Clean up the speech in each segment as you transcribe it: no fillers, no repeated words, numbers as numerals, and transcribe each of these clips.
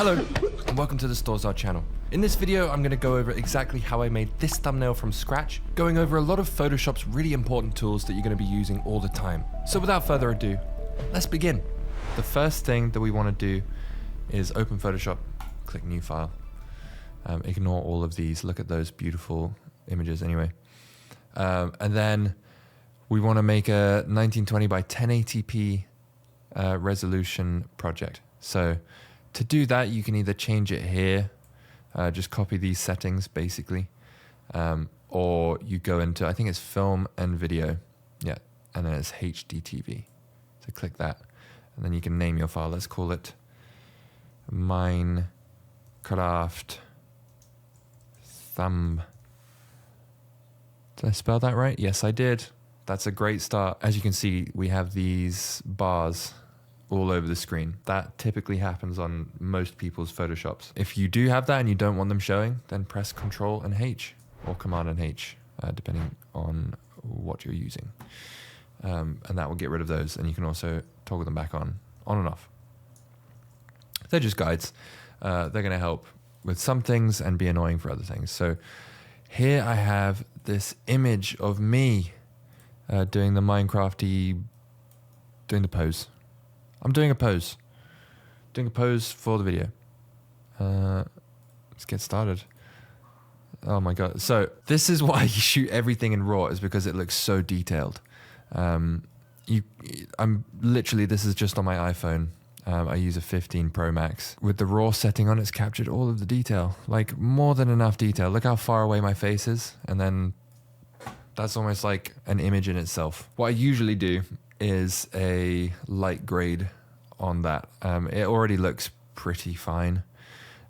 Hello, and welcome to the Storzar channel. In this video, I'm going to go over exactly how I made this thumbnail from scratch, going over a lot of Photoshop's really important tools that you're going to be using all the time. So without further ado, let's begin. The first thing that we want to do is open Photoshop, click New File. Ignore all of these, look at those beautiful images anyway. And then we want to make a 1920 by 1080p resolution project. So to do that, you can either change it here, just copy these settings basically, or you go into, I think it's film and video, yeah, and then it's HDTV. So click that, and then you can name your file. Let's call it Minecraft Thumb. Did I spell that right? Yes, I did. That's a great start. As you can see, we have these bars all over the screen. That typically happens on most people's Photoshops. If you do have that and you don't want them showing, then press Control and H or Command and H, depending on what you're using. And that will get rid of those. And you can also toggle them back on and off. They're just guides. They're going to help with some things and be annoying for other things. So here I have this image of me doing the Minecrafty, doing the pose. I'm doing a pose for the video. Let's get started. Oh my God. So this is why you shoot everything in RAW, is because it looks so detailed. I'm literally, this is just on my iPhone. I use a 15 Pro Max. With the RAW setting on, it's captured all of the detail, like more than enough detail. Look how far away my face is. And then that's almost like an image in itself. What I usually do is a light grade on that. It already looks pretty fine.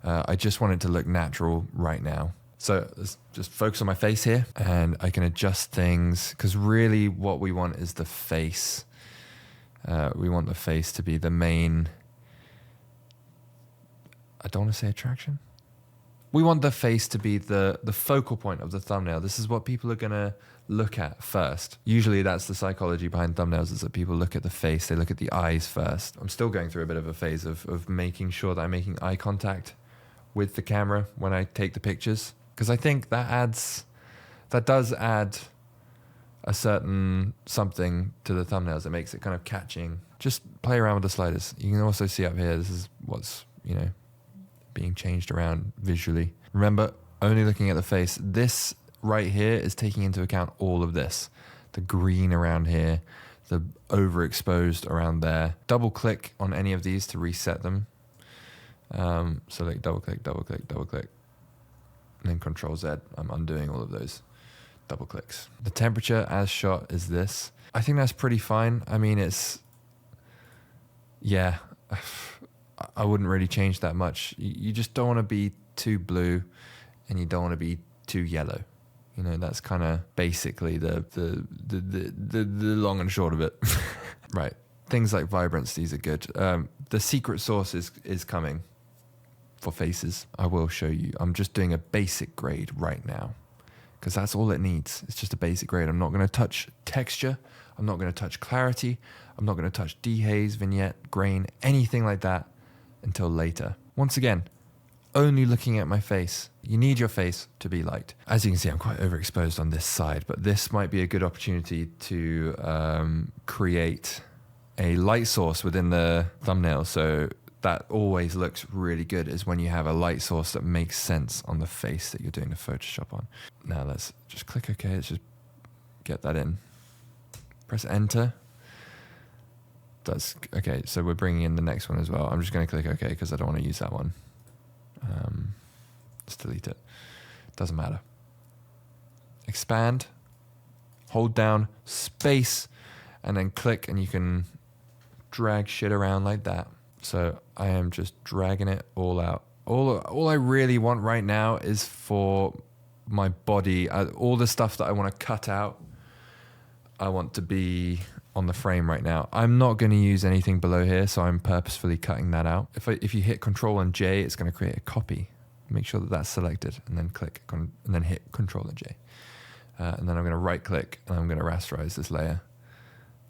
I just want it to look natural right now. So let's just focus on my face here, and I can adjust things, because really what we want is the face. We want the face to be the main, I don't want to say attraction. We want the face to be the focal point of the thumbnail. This is what people are going to look at first. Usually that's the psychology behind thumbnails, is that people look at the face, they look at the eyes first. I'm still going through a bit of a phase of making sure that I'm making eye contact with the camera when I take the pictures, because I think that does add a certain something to the thumbnails that makes it kind of catching. Just play around with the sliders. You can also see up here, this is what's, being changed around visually. Remember, only looking at the face. This right here is taking into account all of this. The green around here, the overexposed around there. Double click on any of these to reset them. So like double click, and then Control Z. I'm undoing all of those double clicks. The temperature as shot is this. I think that's pretty fine. I mean, yeah, I wouldn't really change that much. You just don't want to be too blue, and you don't want to be too yellow. That's kind of basically the long and short of it. Right. Things like vibrance, these are good. The secret sauce is coming for faces. I will show you. I'm just doing a basic grade right now, because that's all it needs. It's just a basic grade. I'm not going to touch texture. I'm not going to touch clarity. I'm not going to touch dehaze, vignette, grain, anything like that until later. Once again, only looking at my face. You need your face to be light. As you can see, I'm quite overexposed on this side, but this might be a good opportunity to create a light source within the thumbnail. So that always looks really good, is when you have a light source that makes sense on the face that you're doing the Photoshop on. Now let's just click OK. Let's just get that in. Press Enter. That's okay. So we're bringing in the next one as well. I'm just going to click OK because I don't want to use that one. Let's delete it. Doesn't matter. Expand. Hold down space and then click, and you can drag shit around like that. So I am just dragging it all out. All I really want right now is for my body, all the stuff that I want to cut out, I want to be on the frame right now. I'm not going to use anything below here, so I'm purposefully cutting that out. If you hit Control and J, it's going to create a copy. Make sure that that's selected, and then and then hit Control and J. And then I'm going to right click, and I'm going to rasterize this layer.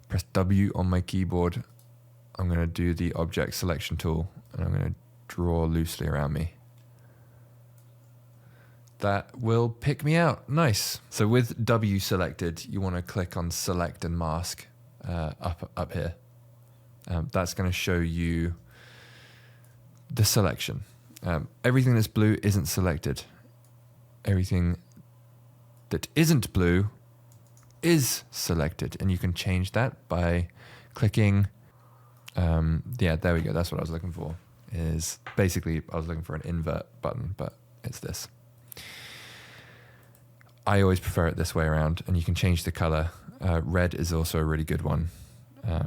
Press W on my keyboard. I'm going to do the object selection tool, and I'm going to draw loosely around me. That will pick me out. Nice. So with W selected, you want to click on select and mask up here. That's going to show you the selection. Everything that's blue isn't selected. Everything that isn't blue is selected, and you can change that by clicking. Yeah, there we go. That's what I was looking for. Is basically I was looking for an invert button, but it's this. I always prefer it this way around, and you can change the color. Red is also a really good one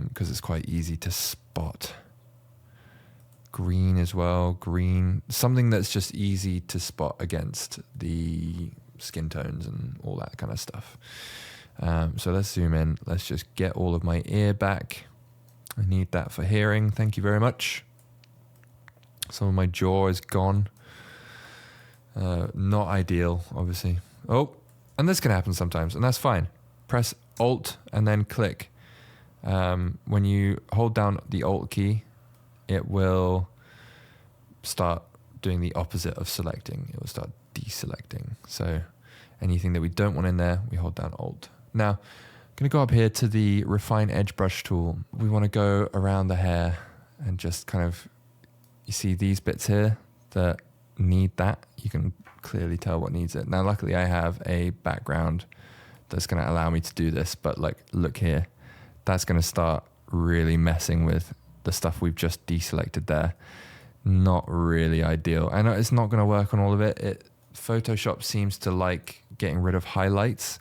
because it's quite easy to spot. Green as well. Green, something that's just easy to spot against the skin tones and all that kind of stuff. So let's zoom in. Let's just get all of my ear back. I need that for hearing. Thank you very much. Some of my jaw is gone. Not ideal, obviously. Oh, and this can happen sometimes, and that's fine. Press Alt and then click. When you hold down the Alt key, it will start doing the opposite of selecting. It will start deselecting. So anything that we don't want in there, we hold down Alt. Now, I'm going to go up here to the Refine Edge Brush tool. We want to go around the hair and just kind of, you see these bits here that need that. You can clearly tell what needs it. Now, luckily I have a background that's going to allow me to do this, but like, look here, that's going to start really messing with the stuff we've just deselected there. Not really ideal. I know it's not going to work on all of it. Photoshop seems to like getting rid of highlights.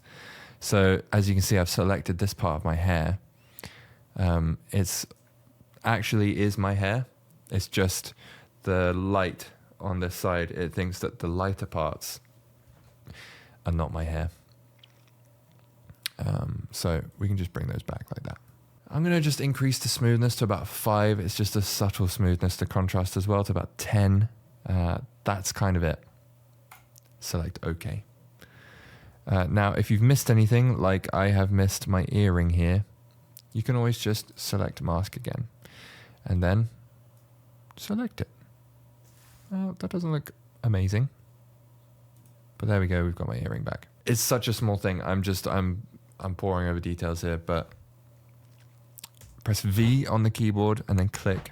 So as you can see, I've selected this part of my hair. It's actually is my hair. It's just the light on this side. It thinks that the lighter parts are not my hair. So we can just bring those back like that. I'm going to just increase the smoothness to about 5. It's just a subtle smoothness to contrast as well to about 10. That's kind of it. Select OK. Now, if you've missed anything, like I have missed my earring here, you can always just select mask again and then select it. That doesn't look amazing, but there we go. We've got my earring back. It's such a small thing. I'm poring over details here, but press V on the keyboard and then click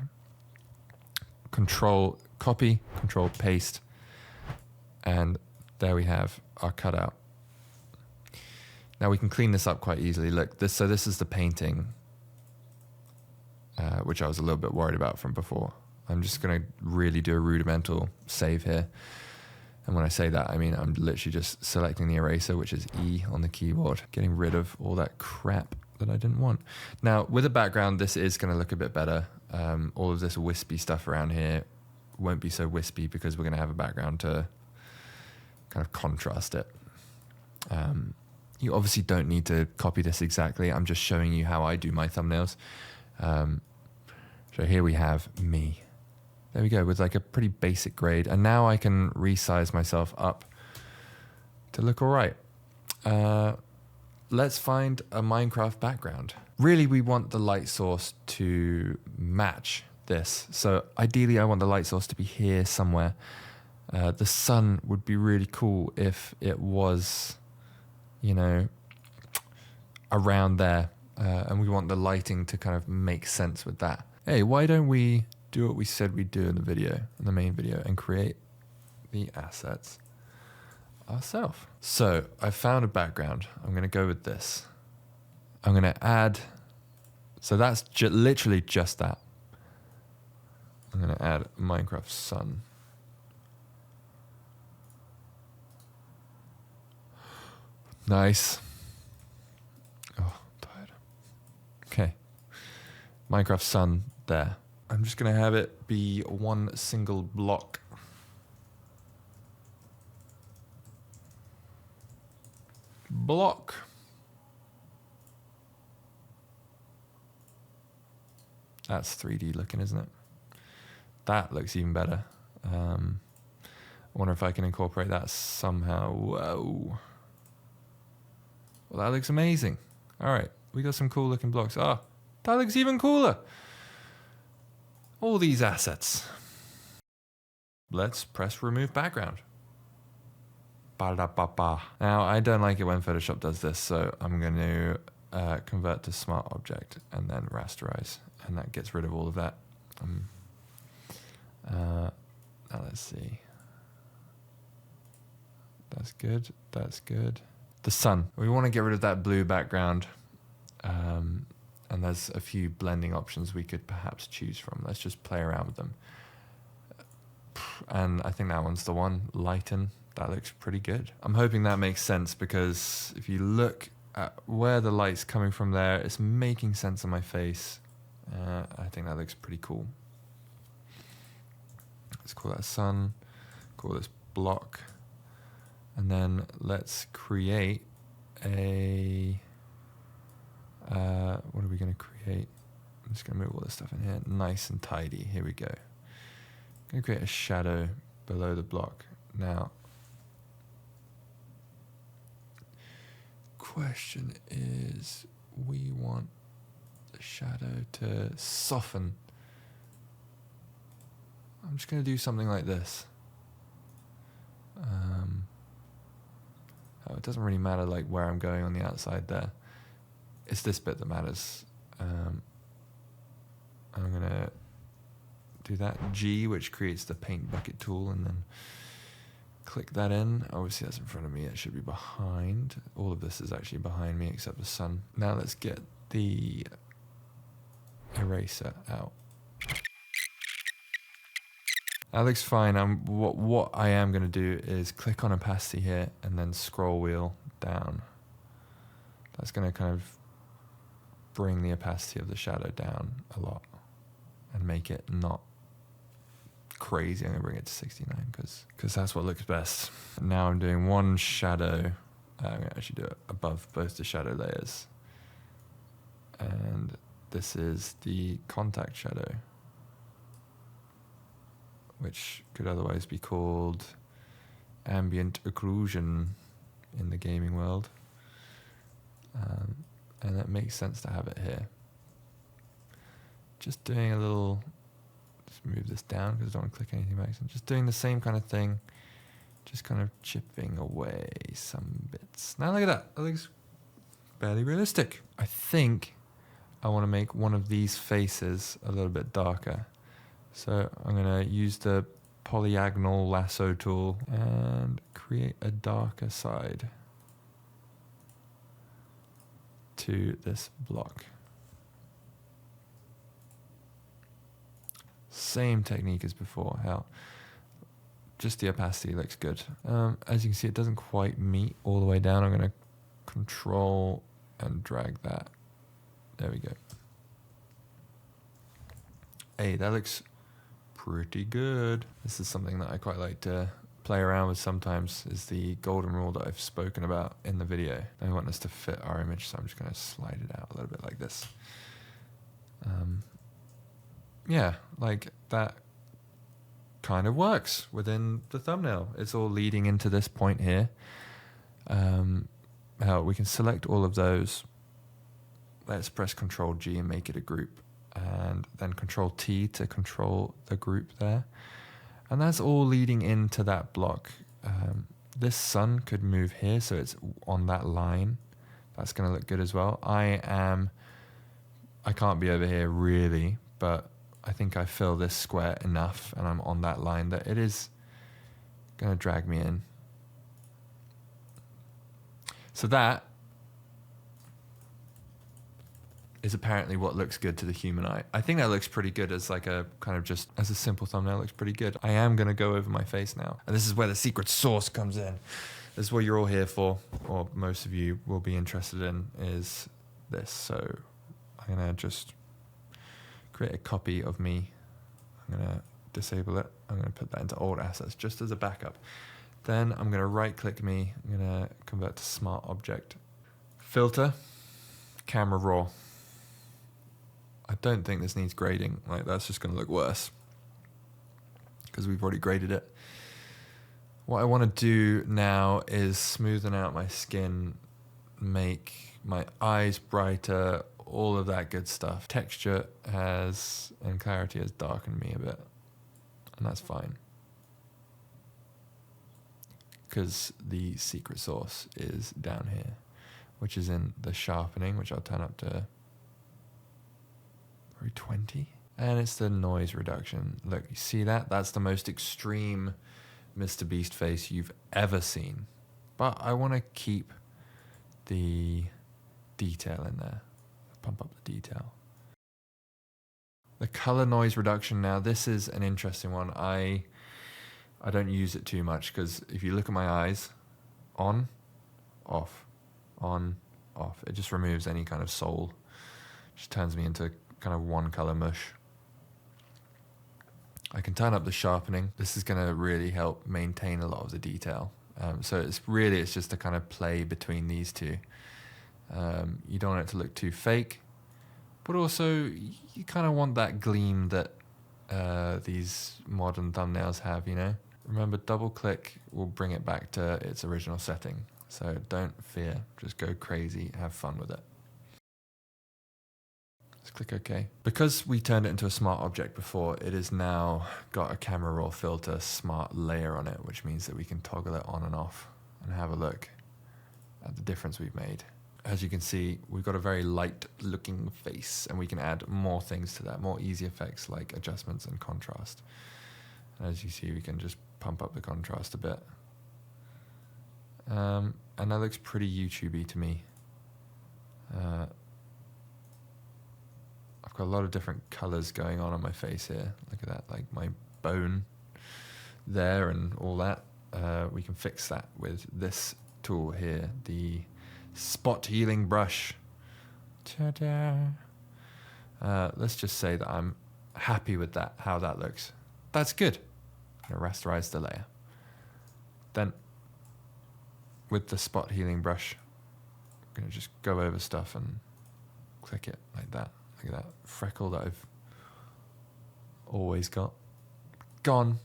Control copy, Control paste, and there we have our cutout. Now we can clean this up quite easily. Look, this is the painting, which I was a little bit worried about from before. I'm just going to really do a rudimental save here. And when I say that, I mean I'm literally just selecting the eraser, which is E on the keyboard, getting rid of all that crap that I didn't want. Now, with a background, this is going to look a bit better. All of this wispy stuff around here won't be so wispy because we're going to have a background to kind of contrast it. You obviously don't need to copy this exactly. I'm just showing you how I do my thumbnails. So here we have me. There we go, with like a pretty basic grade. And now I can resize myself up to look all right. Let's find a Minecraft background. Really, we want the light source to match this. So ideally, I want the light source to be here somewhere. The sun would be really cool if it was, you know, around there. And we want the lighting to kind of make sense with that. Hey, why don't we do what we said we'd do in the video, in the main video, and create the assets ourselves. So I found a background. I'm going to go with this. I'm going to add, so that's literally just that. I'm going to add Minecraft sun. Nice. Oh, I'm tired. Okay. Minecraft sun there. I'm just going to have it be one single block. Block. That's 3D looking, isn't it? That looks even better. I wonder if I can incorporate that somehow. Whoa. Well, that looks amazing. All right, we got some cool looking blocks. Ah, that looks even cooler. All these assets. let's press remove background. Ba-da-ba-ba. Now, I don't like it when Photoshop does this, so I'm going to convert to smart object and then rasterize, and that gets rid of all of that. Now let's see. That's good. That's good. The sun. We want to get rid of that blue background. And there's a few blending options we could perhaps choose from. Let's just play around with them. And I think that one's the one. Lighten. That looks pretty good. I'm hoping that makes sense, because if you look at where the light's coming from there, it's making sense on my face. I think that looks pretty cool. Let's call that sun. Call this block. And then let's create a... what are we going to create? I'm just going to move all this stuff in here. Nice and tidy. Here we go. I'm going to create a shadow below the block. Now, question is, we want the shadow to soften. I'm just going to do something like this. Oh, it doesn't really matter like where I'm going on the outside there. It's this bit that matters. I'm going to do that G, which creates the paint bucket tool, and then click that in. Obviously that's in front of me. It should be behind. All of this is actually behind me except the sun. Now let's get the eraser out. That looks fine. What I am going to do is click on opacity here and then scroll wheel down. That's going to kind of bring the opacity of the shadow down a lot and make it not crazy. I'm going to bring it to 69 because that's what looks best. Now I'm doing one shadow. I'm going to actually do it above both the shadow layers. And this is the contact shadow, which could otherwise be called ambient occlusion in the gaming world. And it makes sense to have it here. Just doing a little, just move this down because I don't want to click anything back. So just doing the same kind of thing, just kind of chipping away some bits. Now look at that, that looks fairly realistic. I think I want to make one of these faces a little bit darker. So I'm going to use the polyagonal lasso tool and create a darker side to this block. Same technique as before. Hell, just the opacity looks good. As you can see, it doesn't quite meet all the way down. I'm going to control and drag that. There we go. Hey, that looks pretty good. This is something that I quite like to play around with sometimes, is the golden rule that I've spoken about in the video. I want us to fit our image, so I'm just going to slide it out a little bit like this. Yeah, like that kind of works within the thumbnail. It's all leading into this point here. We can select all of those. Let's press Control G and make it a group, and then Control T to control the group there. And that's all leading into that block. This sun could move here, so it's on that line. That's going to look good as well. I can't be over here really, but I think I fill this square enough and I'm on that line that it is going to drag me in. So that is apparently what looks good to the human eye. I think that looks pretty good as like a kind of just as a simple thumbnail. Looks pretty good. I am going to go over my face now. And this is where the secret sauce comes in. This is what you're all here for, or most of you will be interested in, is this. So I'm going to just create a copy of me. I'm going to disable it. I'm going to put that into old assets just as a backup. Then I'm going to right click me. I'm going to convert to smart object. Filter, camera raw. I don't think this needs grading. Like, that's just going to look worse because we've already graded it. What I want to do now is smoothen out my skin, make my eyes brighter, all of that good stuff. Texture and clarity has darkened me a bit, and that's fine. because the secret sauce is down here, which is in the sharpening, which I'll turn up to probably 20. And it's the noise reduction. Look, you see that? That's the most extreme Mr. Beast face you've ever seen. But I want to keep the detail in there. Pump up the detail. The color noise reduction now, this is an interesting one. I don't use it too much because if you look at my eyes, on, off, on, off. It just removes any kind of soul. Just turns me into kind of one color mush. I can turn up the sharpening. This is going to really help maintain a lot of the detail. So it's just a kind of play between these two. You don't want it to look too fake, but also you kind of want that gleam that these modern thumbnails have, you know? Remember, double click will bring it back to its original setting. So don't fear, just go crazy, have fun with it. Let's click OK. Because we turned it into a smart object before, it has now got a camera raw filter smart layer on it, which means that we can toggle it on and off and have a look at the difference we've made. As you can see, we've got a very light looking face, and we can add more things to that, more easy effects like adjustments and contrast. And as you see, we can just pump up the contrast a bit. And that looks pretty YouTube-y to me. I've got a lot of different colors going on my face here. Look at that, like my bone there and all that. We can fix that with this tool here, the spot healing brush. Ta-da. Let's just say that I'm happy with that, how that looks. That's good. I'm gonna rasterize the layer. Then with the spot healing brush, I'm gonna just go over stuff and click it like that. Look at that freckle that I've always got. Gone.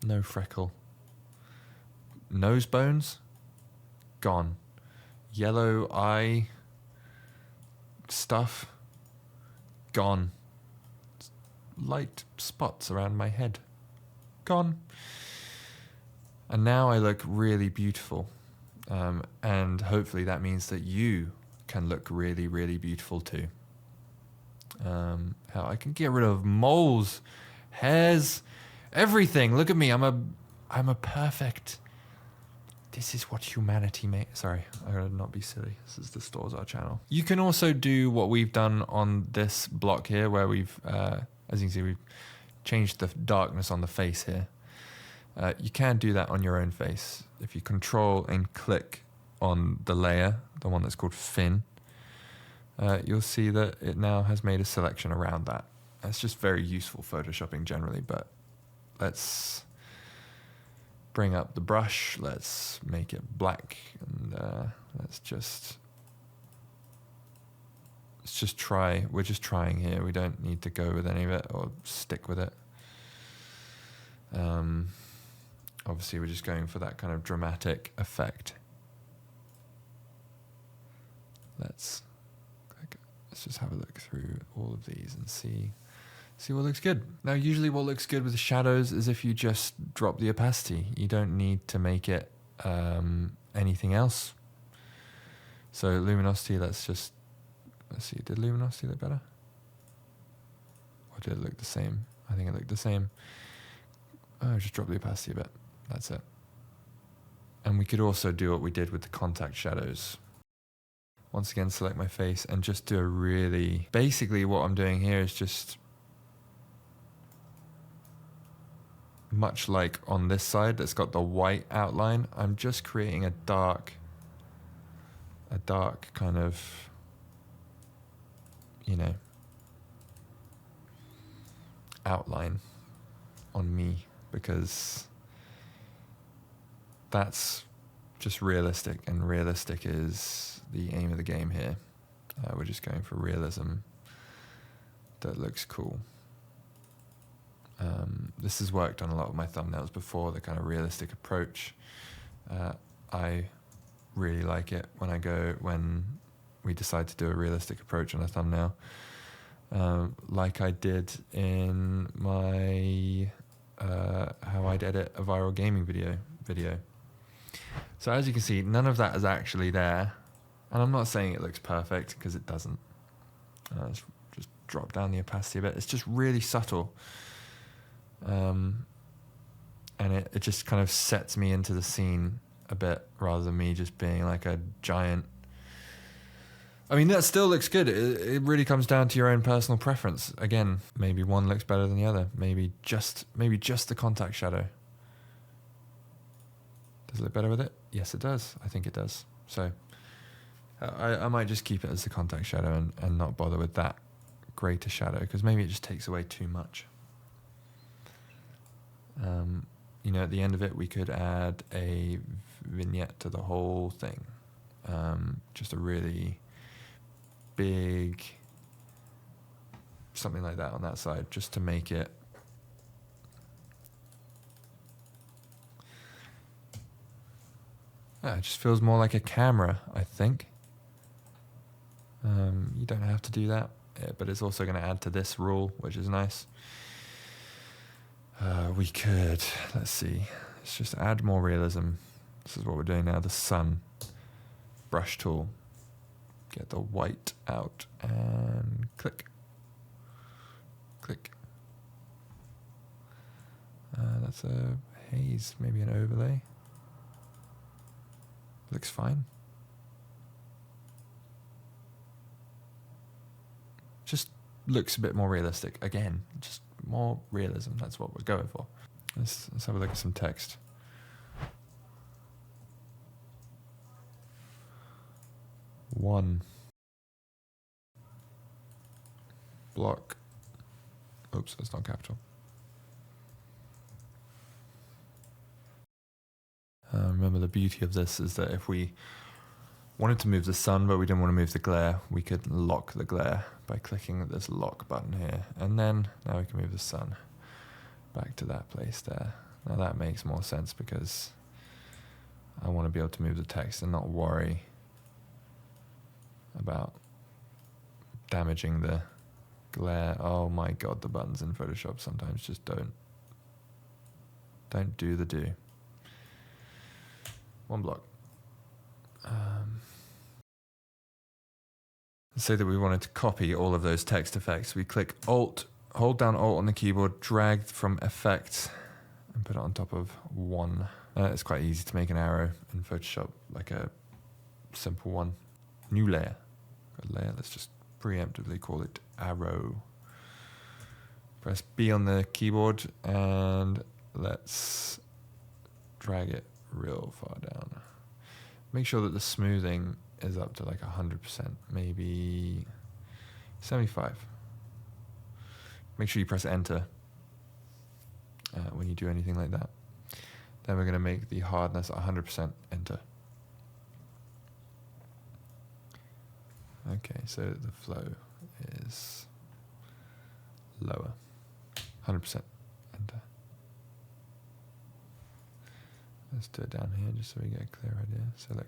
No freckle. Nose bones. Gone. Yellow eye stuff. Gone. Light spots around my head. Gone. And now I look really beautiful. And hopefully that means that you can look really, really beautiful too. How I can get rid of moles, hairs, everything. Look at me. I'm a perfect. This is what humanity makes. Sorry, I gotta not be silly. This is the Stores Our channel. You can also do what we've done on this block here, where we've, as you can see, we've changed the darkness on the face here. You can do that on your own face. If you control and click on the layer, the one that's called Fin, you'll see that it now has made a selection around that. It's just very useful photoshopping generally, but let's bring up the brush. Let's make it black, and let's just try. We're just trying here. We don't need to go with any of it or stick with it. Obviously, we're just going for that kind of dramatic effect. Let's just have a look through all of these and see what looks good. Now, usually what looks good with the shadows is if you just drop the opacity. You don't need to make it anything else. So luminosity, let's see, did luminosity look better? Or did it look the same? I think it looked the same. Oh, just drop the opacity a bit. That's it. And we could also do what we did with the contact shadows. Once again, select my face and just do a really... Basically, what I'm doing here is just... Much like on this side that's got the white outline, I'm just creating a dark kind of, you know, outline on me, because that's just realistic, and realistic is the aim of the game here. We're just going for realism that looks cool. This has worked on a lot of my thumbnails before, the kind of realistic approach. I really like it when we decide to do a realistic approach on a thumbnail. Like I did in my how I'd edit a viral gaming video. So as you can see, none of that is actually there. And I'm not saying it looks perfect, because it doesn't. Let's just drop down the opacity a bit. It's just really subtle. And it just kind of sets me into the scene a bit, rather than me just being like a giant... I mean, that still looks good. It really comes down to your own personal preference. Again, maybe one looks better than the other. Maybe just the contact shadow. Does it look better with it? Yes, it does. I think it does. So I might just keep it as the contact shadow and not bother with that greater shadow, because maybe it just takes away too much. You know, at the end of it, we could add a vignette to the whole thing. Just a really big, something like that on that side, just to make it it just feels more like a camera, I think. You don't have to do that, but it's also going to add to this rule, which is nice. We could, let's see, let's just add more realism. This is what we're doing now. The sun, brush tool, get the white out and click. Click. That's a haze, maybe an overlay. Looks fine. Just looks a bit more realistic. Again, just more realism. That's what we're going for. Let's have a look at some text. One block. Oops, that's not capital. Remember, the beauty of this is that if we wanted to move the sun, but we didn't want to move the glare, we could lock the glare by clicking this lock button here. And then now we can move the sun back to that place there. Now that makes more sense, because I want to be able to move the text and not worry about damaging the glare. Oh my god, the buttons in Photoshop sometimes just don't do the do. One block. Let's say that we wanted to copy all of those text effects. We click Alt, hold down Alt on the keyboard, drag from Effects, and put it on top of one. It's quite easy to make an arrow in Photoshop, like a simple one. New layer. A layer, let's just preemptively call it arrow. Press B on the keyboard and let's drag it real far down. Make sure that the smoothing is up to like 100%, maybe 75. Make sure you press enter when you do anything like that. Then we're going to make the hardness 100%, enter. Okay, so the flow is lower, 100%, enter. Let's do it down here just so we get a clear idea. So look,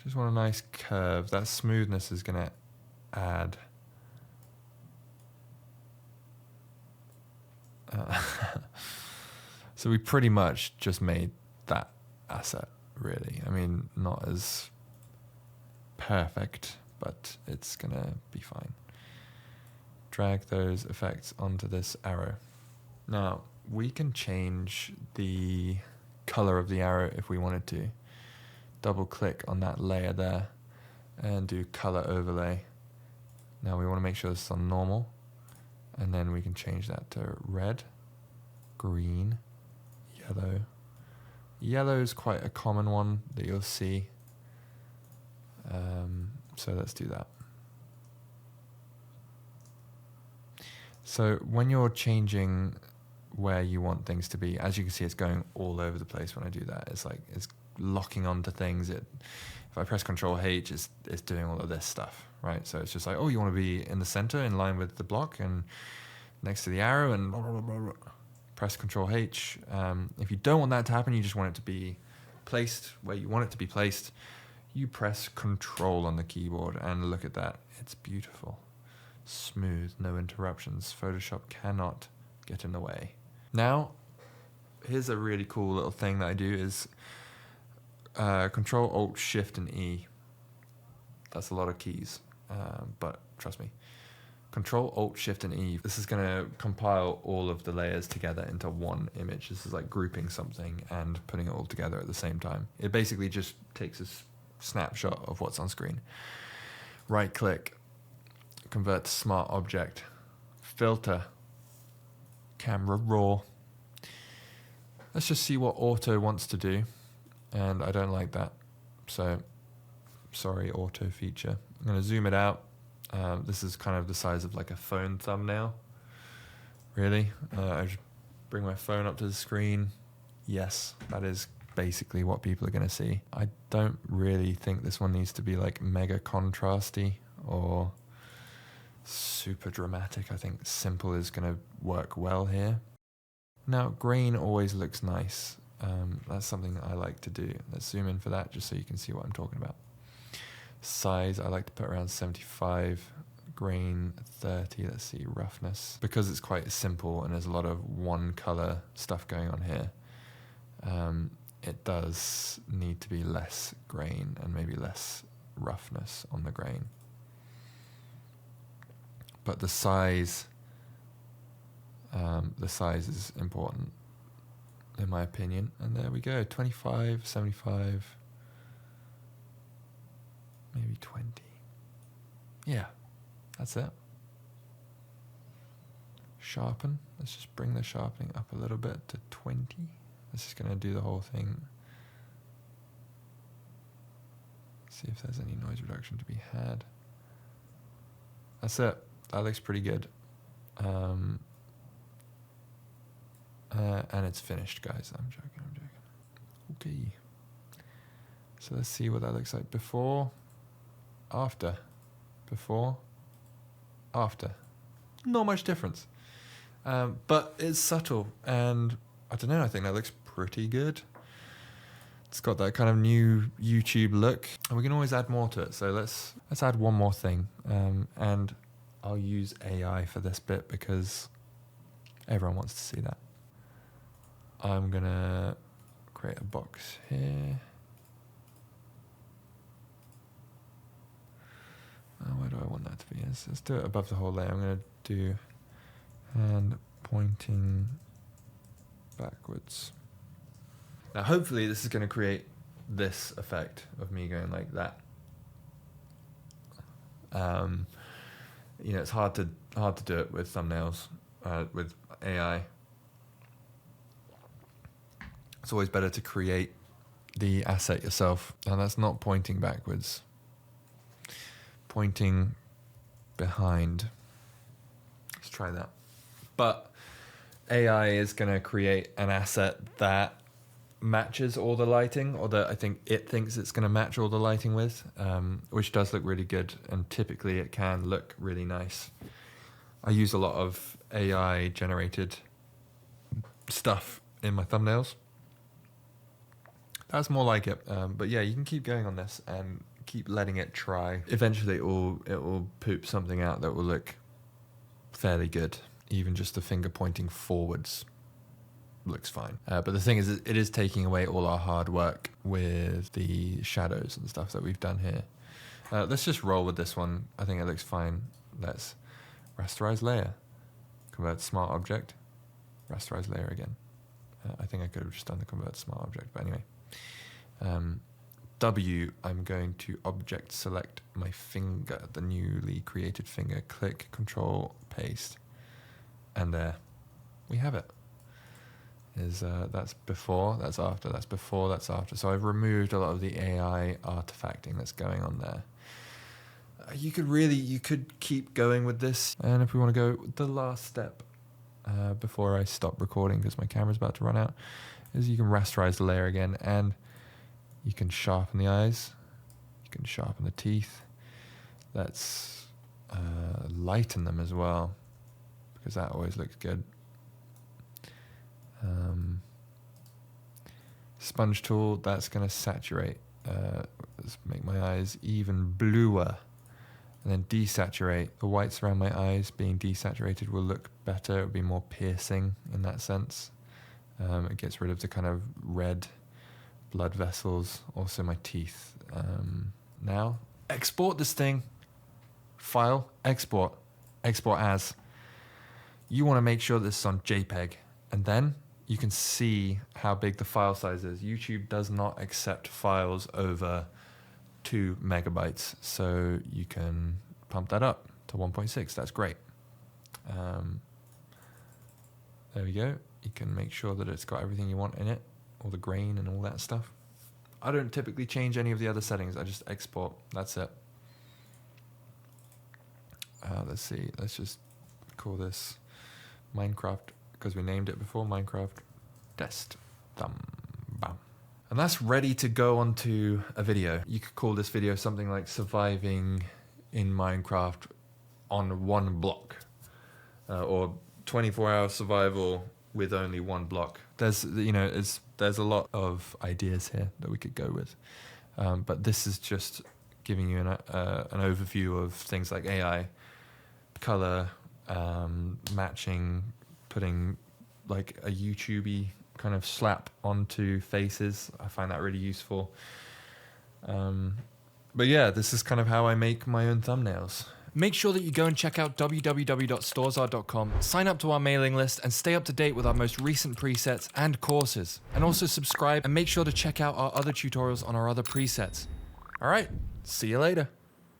just want a nice curve. That smoothness is going to add so we pretty much just made that asset, really. I mean, not as perfect, but it's gonna be fine. Drag those effects onto this arrow. Now, we can change the color of the arrow if we wanted to. Double click on that layer there and do color overlay. Now we want to make sure this is on normal, and then we can change that to red, green, yellow. Yellow is quite a common one that you'll see. So let's do that. So when you're changing where you want things to be, as you can see, it's going all over the place when I do that. It's like it's locking onto things. If I press Control H, it's doing all of this stuff, right? So it's just like, oh, you want to be in the center in line with the block and next to the arrow, and blah, blah, blah, blah. Press Control H. If you don't want that to happen, you just want it to be placed where you want it to be placed, you press Control on the keyboard, and look at that. It's beautiful. Smooth, no interruptions. Photoshop cannot get in the way. Now, here's a really cool little thing that I do is Control Alt Shift and E. That's a lot of keys, but trust me. Control Alt Shift and E. This is going to compile all of the layers together into one image. This is like grouping something and putting it all together at the same time. It basically just takes a snapshot of what's on screen. Right click, convert to smart object, filter, camera raw. Let's just see what auto wants to do. And I don't like that. So sorry, auto feature. I'm going to zoom it out. This is kind of the size of like a phone thumbnail. Really? I just bring my phone up to the screen. Yes, that is basically what people are going to see. I don't really think this one needs to be like mega contrasty or super dramatic. I think simple is going to work well here. Now, grain always looks nice. That's something I like to do. Let's zoom in for that just so you can see what I'm talking about. Size, I like to put around 75. Grain, 30. Let's see, roughness. Because it's quite simple and there's a lot of one color stuff going on here, it does need to be less grain and maybe less roughness on the grain. But the size is important, in my opinion. And there we go, 25, 75, maybe 20. Yeah, that's it. Sharpen. Let's just bring the sharpening up a little bit to 20. This is going to do the whole thing. See if there's any noise reduction to be had. That's it. That looks pretty good. And it's finished, guys. I'm joking. Okay. So let's see what that looks like before, after, before, after. Not much difference. But it's subtle, and I don't know, I think that looks pretty good. It's got that kind of new YouTube look, and we can always add more to it. So let's add one more thing, and I'll use AI for this bit because everyone wants to see that. I'm gonna create a box here. Where do I want that to be? Let's do it above the whole layer. I'm gonna do hand pointing backwards. Now hopefully this is going to create this effect of me going like that. You know, it's hard to do it with thumbnails, with AI. It's always better to create the asset yourself, and that's not pointing backwards. Pointing behind. Let's try that. But AI is going to create an asset that matches all the lighting, or that I think it thinks it's going to match all the lighting with, which does look really good, and typically it can look really nice. I use a lot of AI generated stuff in my thumbnails. That's more like it, but yeah, you can keep going on this and keep letting it try. Eventually it will poop something out that will look fairly good. Even just the finger pointing forwards looks fine. But the thing is, it is taking away all our hard work with the shadows and stuff that we've done here. Let's just roll with this one. I think it looks fine. Let's rasterize layer. Convert smart object. Rasterize layer again. I think I could have just done the convert smart object, but anyway. W, I'm going to object select my finger, the newly created finger. Click, control, paste. And there we have it. That's before, that's after, that's before, that's after. So I've removed a lot of the AI artifacting that's going on there. You could keep going with this. And if we want to go the last step before I stop recording because my camera's about to run out, is you can rasterize the layer again, and you can sharpen the eyes, you can sharpen the teeth. Let's lighten them as well, because that always looks good. Sponge tool, that's going to saturate. Let's make my eyes even bluer, and then desaturate. The whites around my eyes being desaturated will look better. It will be more piercing in that sense. It gets rid of the kind of red blood vessels, also my teeth. Now, export this thing. File, export as. You want to make sure this is on JPEG, and then you can see how big the file size is. YouTube does not accept files over 2 megabytes, so you can pump that up to 1.6. That's great. There we go. You can make sure that it's got everything you want in it, all the grain and all that stuff. I don't typically change any of the other settings. I just export. That's it. Let's see. Let's just call this Minecraft, because we named it before, Minecraft test. Bam. And that's ready to go onto a video. You could call this video something like surviving in Minecraft on 1 block, or 24-hour survival with only 1 block. There's a lot of ideas here that we could go with, but this is just giving you an overview of things like AI, color, matching, putting like a YouTubey kind of slap onto faces. I find that really useful. But yeah, this is kind of how I make my own thumbnails. Make sure that you go and check out www.storesart.com, sign up to our mailing list, and stay up to date with our most recent presets and courses. And also subscribe, and make sure to check out our other tutorials on our other presets. All right, see you later.